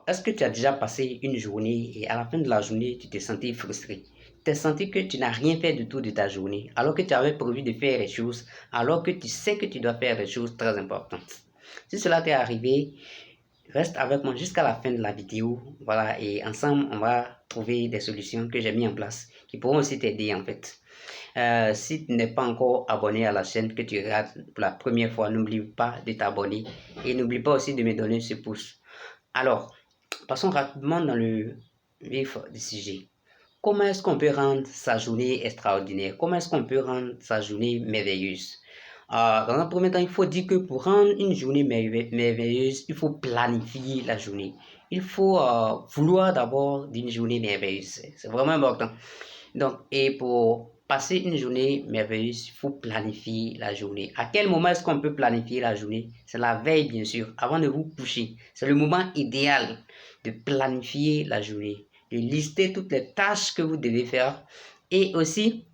est-ce que tu as déjà passé une journée et à la fin de la journée, tu t'es senti frustré? Tu t'es senti que tu n'as rien fait du tout de ta journée, alors que tu avais prévu de faire les choses, alors que tu sais que tu dois faire des choses très importantes. Si cela t'est arrivé, reste avec moi jusqu'à la fin de la vidéo. Voilà, et ensemble, on va trouver des solutions que j'ai mis en place qui pourront aussi t'aider en fait. Si tu n'es pas encore abonné à la chaîne, que tu regardes pour la première fois, n'oublie pas de t'abonner et n'oublie pas aussi de me donner ce pouce. Alors, passons rapidement dans le vif du sujet. Comment est-ce qu'on peut rendre sa journée extraordinaire? Comment est-ce qu'on peut rendre sa journée merveilleuse? Dans un premier temps, il faut dire que pour rendre une journée merveilleuse, il faut planifier la journée. Il faut vouloir d'abord d'une journée merveilleuse. C'est vraiment important. Donc, et pour passer une journée merveilleuse, il faut planifier la journée. À quel moment est-ce qu'on peut planifier la journée? C'est la veille, bien sûr, avant de vous coucher. C'est le moment idéal de planifier la journée, de lister toutes les tâches que vous devez faire et aussi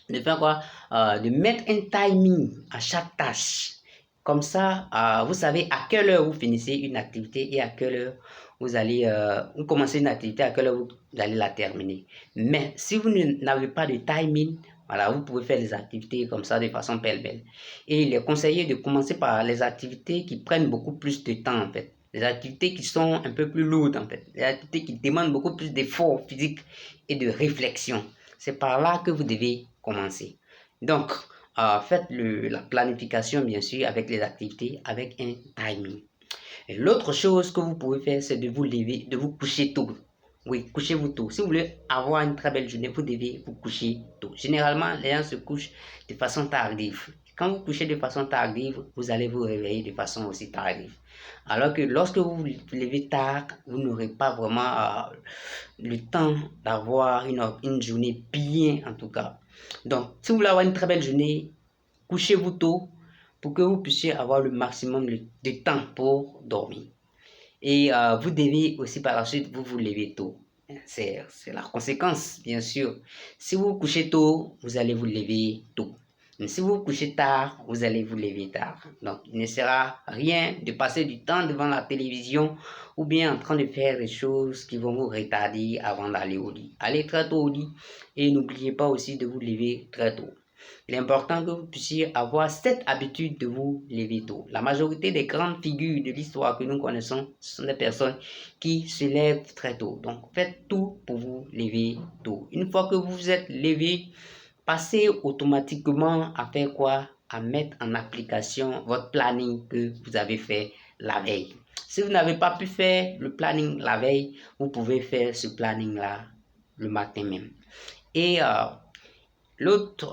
de faire quoi? De mettre un timing à chaque tâche. Comme ça, vous savez à quelle heure vous finissez une activité et à quelle heure vous allez vous commencez une activité, à quelle heure vous allez la terminer. Mais si vous n'avez pas de timing, voilà, vous pouvez faire les activités comme ça de façon pêle-mêle. Et il est conseillé de commencer par les activités qui prennent beaucoup plus de temps en fait. Les activités qui sont un peu plus lourdes en fait. Les activités qui demandent beaucoup plus d'efforts physiques et de réflexion. C'est par là que vous devez commencer. Donc, faites la planification, bien sûr, avec les activités, avec un timing. L'autre chose que vous pouvez faire, c'est de vous lever, de vous coucher tôt. Oui, couchez-vous tôt. Si vous voulez avoir une très belle journée, vous devez vous coucher tôt. Généralement, les gens se couchent de façon tardive. Quand vous couchez de façon tardive, vous allez vous réveiller de façon aussi tardive. Alors que lorsque vous vous levez tard, vous n'aurez pas vraiment le temps d'avoir une journée bien en tout cas. Donc, si vous voulez avoir une très belle journée, couchez-vous tôt pour que vous puissiez avoir le maximum de temps pour dormir. Et vous devez aussi par la suite vous lever tôt. C'est la conséquence, bien sûr. Si vous vous couchez tôt, vous allez vous lever tôt. Mais si vous vous couchez tard, vous allez vous lever tard. Donc, il ne sera rien de passer du temps devant la télévision ou bien en train de faire des choses qui vont vous retarder avant d'aller au lit. Allez très tôt au lit et n'oubliez pas aussi de vous lever très tôt. Il est important que vous puissiez avoir cette habitude de vous lever tôt. La majorité des grandes figures de l'histoire que nous connaissons ce sont des personnes qui se lèvent très tôt. Donc, faites tout pour vous lever tôt. Une fois que vous vous êtes levé, passez automatiquement à faire quoi? À mettre en application votre planning que vous avez fait la veille. Si vous n'avez pas pu faire le planning la veille, vous pouvez faire ce planning-là le matin même. Et l'autre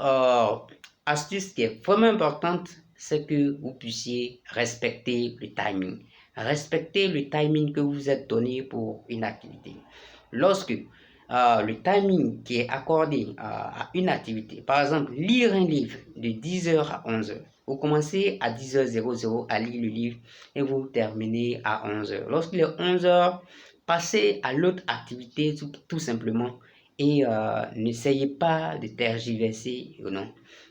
astuce qui est vraiment importante, c'est que vous puissiez respecter le timing. Respectez le timing que vous vous êtes donné pour une activité. Lorsque le timing qui est accordé à une activité, par exemple, lire un livre de 10h à 11h, vous commencez à 10h00 à lire le livre et vous terminez à 11h. Lorsqu'il est 11h, passez à l'autre activité tout simplement et n'essayez pas de tergiverser ou non.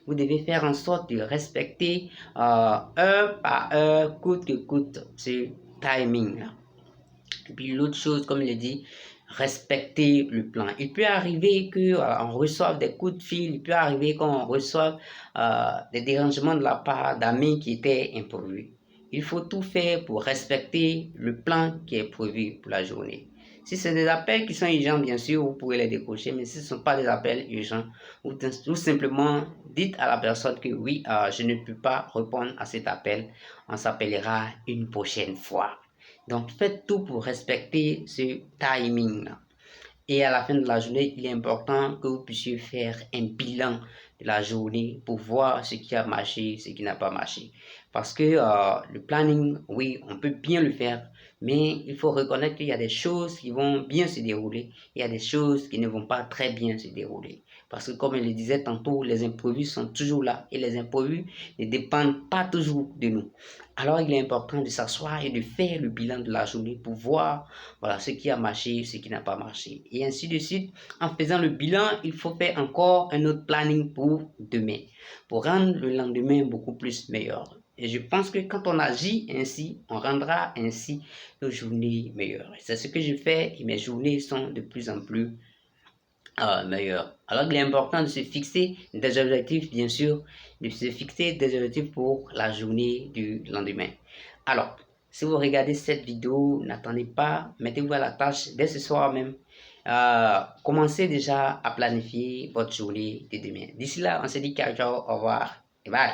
Vous devez faire en sorte de respecter heure par heure, coûte que coûte, ce timing. Et puis l'autre chose, comme je l'ai dit, respecter le plan. Il peut arriver qu'on reçoive des coups de fil, il peut arriver qu'on reçoive des dérangements de la part d'amis qui étaient imprévus. Il faut tout faire pour respecter le plan qui est prévu pour la journée. Si c'est des appels qui sont urgents, bien sûr, vous pouvez les décrocher, mais si ce ne sont pas des appels urgents, vous tout simplement dites à la personne que oui, je ne peux pas répondre à cet appel, on s'appellera une prochaine fois. Donc, faites tout pour respecter ce timing-là. Et à la fin de la journée, il est important que vous puissiez faire un bilan de la journée pour voir ce qui a marché, ce qui n'a pas marché. Parce que le planning, oui, on peut bien le faire, mais il faut reconnaître qu'il y a des choses qui vont bien se dérouler, il y a des choses qui ne vont pas très bien se dérouler. Parce que comme je le disais tantôt, les imprévus sont toujours là et les imprévus ne dépendent pas toujours de nous. Alors il est important de s'asseoir et de faire le bilan de la journée pour voir voilà, ce qui a marché, ce qui n'a pas marché. Et ainsi de suite. En faisant le bilan, il faut faire encore un autre planning pour demain, pour rendre le lendemain beaucoup plus meilleur. Et je pense que quand on agit ainsi, on rendra ainsi nos journées meilleures. C'est ce que je fais et mes journées sont de plus en plus meilleures. Alors il est important de se fixer des objectifs, bien sûr, de se fixer des objectifs pour la journée du lendemain. Alors, si vous regardez cette vidéo, n'attendez pas, mettez-vous à la tâche dès ce soir même. Commencez déjà à planifier votre journée de demain. D'ici là, on se dit ciao, ciao, au revoir et bye.